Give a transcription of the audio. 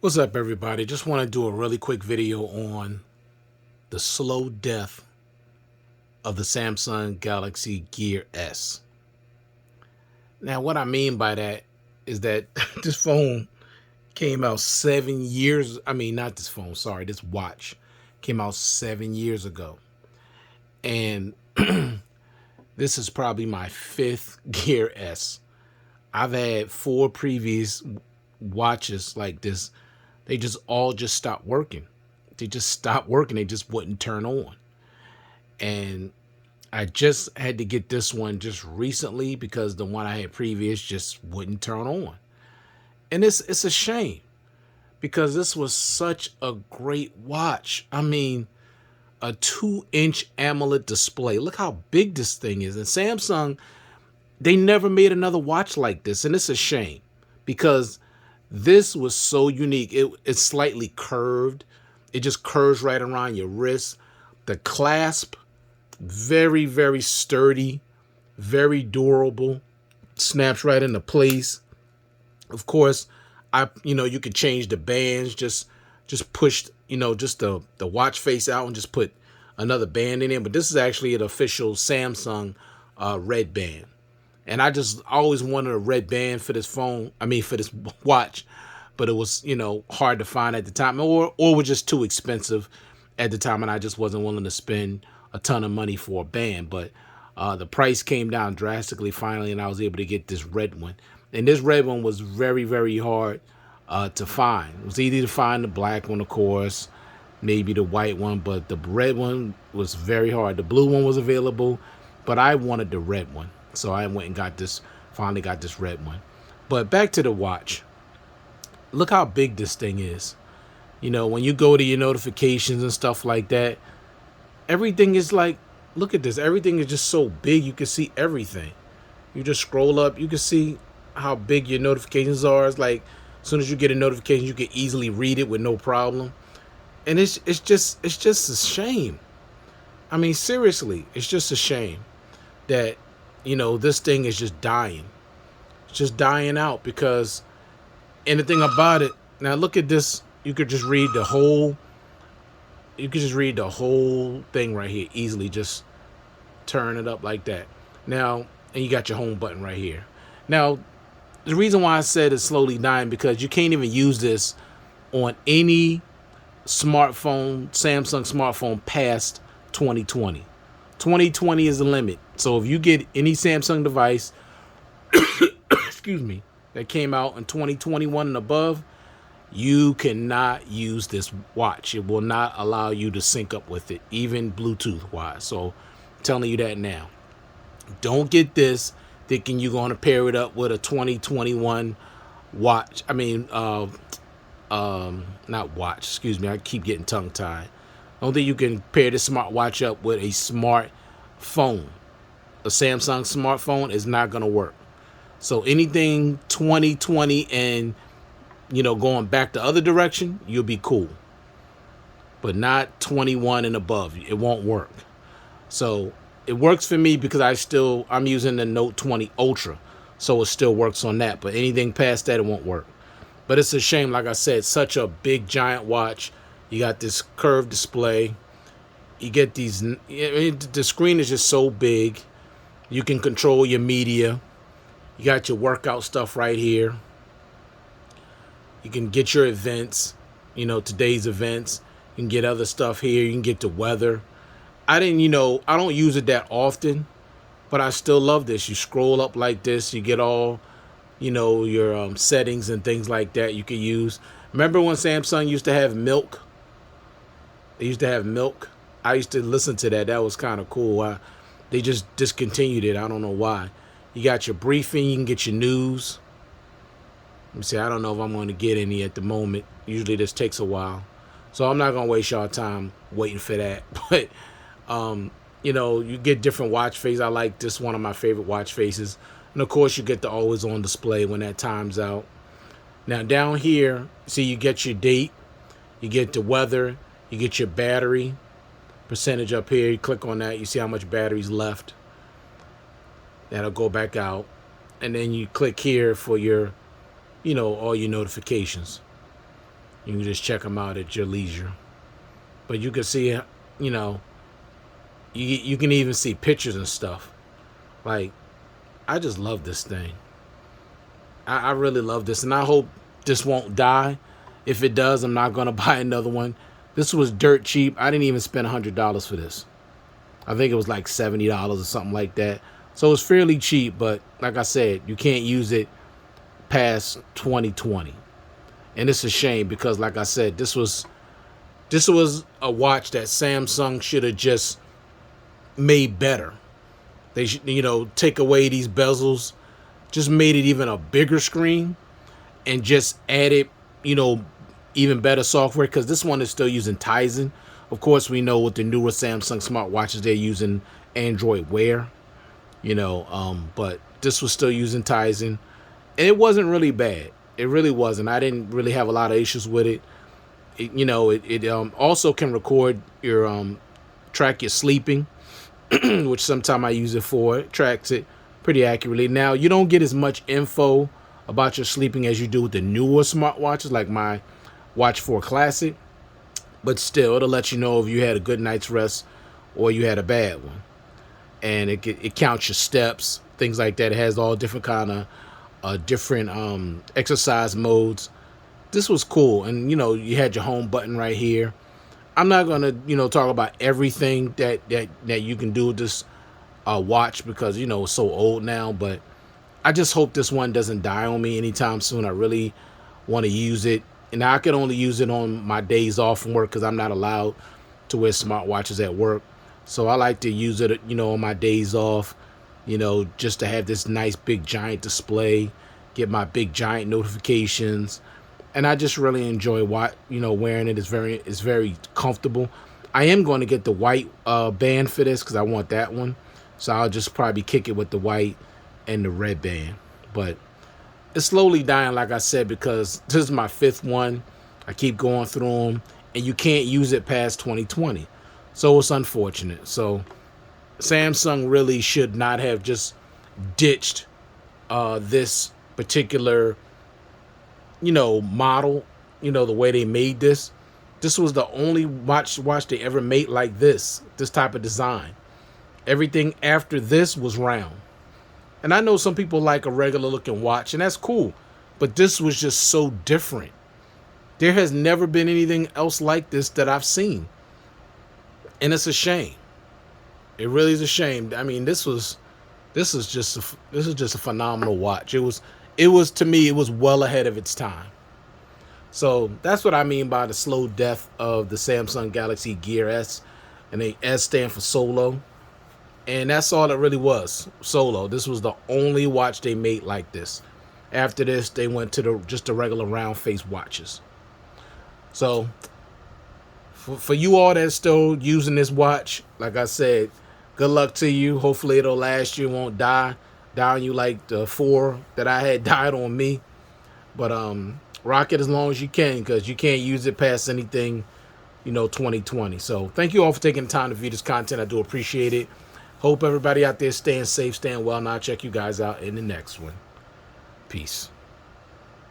What's up, everybody? Just want to do a really quick video on the slow death of the Samsung Galaxy Gear S. Now, what I mean by that is that this phone came out 7 years. I mean, not this phone, sorry, this watch came out 7 years ago. And this is probably my fifth Gear S. I've had four previous watches like this. They just all stopped working. They just stopped working. They just wouldn't turn on. And I just had to get this one just recently because the one I had previous just wouldn't turn on. And it's a shame because this was such a great watch. I mean, a 2-inch AMOLED display. Look how big this thing is. And Samsung, they never made another watch like this. And it's a shame because this was so unique. It's slightly curved. It just curves right around your wrist. The clasp, very, very sturdy, very durable, snaps right into place. Of course, you could change the bands, just push, just the watch face out and just put another band in there. But this is actually an official Samsung red band. And I just always wanted a red band for this phone. I mean, for this watch, but it was, hard to find at the time, or was just too expensive at the time, and I just wasn't willing to spend a ton of money for a band. But the price came down drastically finally, and I was able to get this red one. And this red one was very, very hard to find. It was easy to find the black one, of course, maybe the white one, but the red one was very hard. The blue one was available, but I wanted the red one. So I went and finally got this red one. But back to the watch. Look how big this thing is. When you go to your notifications and stuff like that, everything is like, look at this. Everything is just so big. You can see everything. You just scroll up. You can see how big your notifications are. It's like as soon as you get a notification, you can easily read it with no problem. And it's just a shame. I mean, seriously, it's just a shame that this thing is just dying. It's just dying out because anything about it. Now look at this. You could just read the whole thing right here easily. Just turn it up like that. Now, and you got your home button right here. Now, the reason why I said it's slowly dying because you can't even use this on any smartphone, Samsung smartphone past 2020. 2020 is the limit. So if you get any Samsung device, excuse me, that came out in 2021 and above, you cannot use this watch. It will not allow you to sync up with it, even Bluetooth wise. So I'm telling you that now. Don't get this thinking you're going to pair it up with a 2021 watch. I mean, not watch, excuse me. I keep getting tongue tied. I don't think you can pair this smartwatch up with a smart phone. A Samsung smartphone is not going to work. So anything 2020 and, going back the other direction, you'll be cool. But not 21 and above. It won't work. So it works for me because I'm using the Note 20 Ultra. So it still works on that. But anything past that, it won't work. But it's a shame, like I said, such a big, giant watch. You got this curved display. You get these, the screen is just so big. You can control your media. You got your workout stuff right here. You can get your events, today's events. You can get other stuff here. You can get the weather. I don't use it that often, but I still love this. You scroll up like this. You get all, your settings and things like that you can use. Remember when Samsung used to have milk? They used to have milk. I used to listen to that. That was kind of cool. They just discontinued it. I don't know why. You got your briefing. You can get your news. Let me see. I don't know if I'm going to get any at the moment. Usually this takes a while. So I'm not going to waste y'all time waiting for that. But, you get different watch faces. I like this one of my favorite watch faces. And, of course, you get the always on display when that time's out. Now, down here, see, you get your date. You get the weather. You get your battery percentage up here. You click on that. You see how much battery's left. That'll go back out. And then you click here for your, all your notifications. You can just check them out at your leisure. But you can see, you know, you can even see pictures and stuff. Like, I just love this thing. I really love this, and I hope this won't die. If it does, I'm not gonna buy another one. This was dirt cheap. I didn't even spend $100 for this. I think it was like $70 or something like that. So it's fairly cheap, but like I said, you can't use it past 2020. And it's a shame because, like I said, this was a watch that Samsung should have just made better. They should, take away these bezels, just made it even a bigger screen, and just added, even better software, because this one is still using Tizen. Of course, we know with the newer Samsung smartwatches, they're using Android Wear, but this was still using Tizen. And it wasn't really bad. It really wasn't. I didn't really have a lot of issues with it. It also can record your, track your sleeping, which sometimes I use it for. It tracks it pretty accurately. Now, you don't get as much info about your sleeping as you do with the newer smartwatches, like my Watch 4 Classic. But still, it'll let you know if you had a good night's rest or you had a bad one. And it counts your steps, things like that. It has all different kind of different exercise modes. This was cool. And, you had your home button right here. I'm not going to, talk about everything that you can do with this watch because, it's so old now. But I just hope this one doesn't die on me anytime soon. I really want to use it. And I can only use it on my days off from work because I'm not allowed to wear smartwatches at work. So I like to use it, on my days off, just to have this nice big giant display, get my big giant notifications. And I just really enjoy wearing it. It's very comfortable. I am going to get the white band for this because I want that one. So I'll just probably kick it with the white and the red band. But it's slowly dying, like I said, because this is my 5th one. I keep going through them, and you can't use it past 2020. So it's unfortunate. So Samsung really should not have just ditched this particular, model, the way they made this. This was the only watch they ever made like this type of design. Everything after this was round. And I know some people like a regular looking watch, and that's cool. But this was just so different. There has never been anything else like this that I've seen. And it's a shame. It really is a shame. I mean, this is just a phenomenal watch. It was to me, it was well ahead of its time. So that's what I mean by the slow death of the Samsung Galaxy Gear S. And the S stand for solo. And that's all it really was, solo. This was the only watch they made like this. After this, they went to just the regular round face watches. So for you all that's still using this watch, like I said, good luck to you. Hopefully it'll last you, won't die on you like the 4 that I had died on me. But rock it as long as you can, because you can't use it past anything, 2020. So thank you all for taking the time to view this content. I do appreciate it. Hope everybody out there staying safe, staying well, and I'll check you guys out in the next one. Peace.